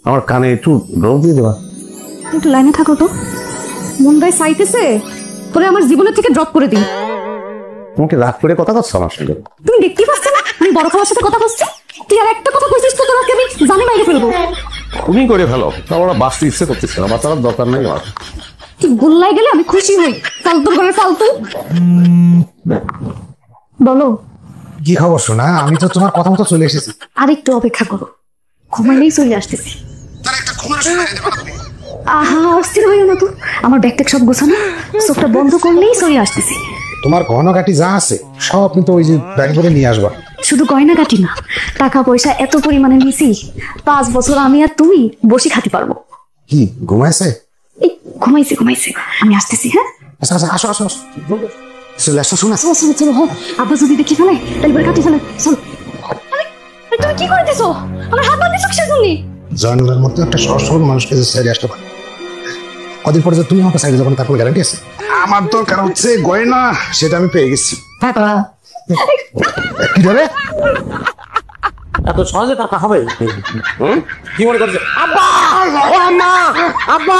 আমার কানে একটু ড্রপ দিয়ে দেবা। একটু লাইনে থাকো তো, মনটাই চাইতেছে তোরে আমার জীবনের থেকে ড্রপ করে দিই। তোমাকে রাগ করে কথা বলছো আমার সঙ্গে? তুমি দেখতে পাচ্ছ না আমি বড় খাওয়ার সাথে কথা বলছি? তুই আর একটা কথা কইছিস তো তোকে আমি জানি মাইরে ফেলবো। তুমি করে ফেলো, আমার বাঁচতে ইচ্ছে করতেছে না, বাঁচার দরকার নেই আমার। তুই গোল্লায় গেলে আমি খুশি হই। ফালতু করে ফালতু বলো। কি খবর শোনা? আমি তো তোমার কথা মতো চলে এসেছি। আর একটু অপেক্ষা করো, ঘুমাইলেই চলে আসতেছি। আহা অস্থির হইও না তো, আমার ব্যাগ ট্যাগ সব গোছানো, চোখটা বন্ধ করলেই চলে আসতেছি। তোমার গহনাগাটি যা আছে সব কিন্তু ওই যে ব্যাগ করে নিয়ে আসবা। শুধু গয়নাগাটি না, টাকা পয়সা এত পরিমাণে নিছি 5 বছর আমি আর তুমি বসে খাতে পারবো। কি ঘুমাইছে? এই ঘুমাইছে ঘুমাইছে, আমি আসতেছি। হ্যাঁ আচ্ছা আচ্ছা, আসো আসো আসো, চলে আসো। শোনা চলো চলো চলো, হ্যাঁ আব্বা যদি দেখি ফেলে তাহলে কাটি ফেলে। চলো। তুমি কি করতেছো? আমার হাত বাঁধতেছো কিসের জন্য? জয়নুলের মতো একটা সহজ সরল মানুষকে যে সাইডে আসতে পারে, কদিন পরে যে তুমি আমাকে সাইডে যাবো তারপর গ্যারান্টি আছে? আমার দরকার হচ্ছে গয়না, সেটা আমি পেয়ে গেছি। কি ধরে এত সহজে টাকা হবে? কি মনে করছে? আব্বা, আব্বা, আব্বা।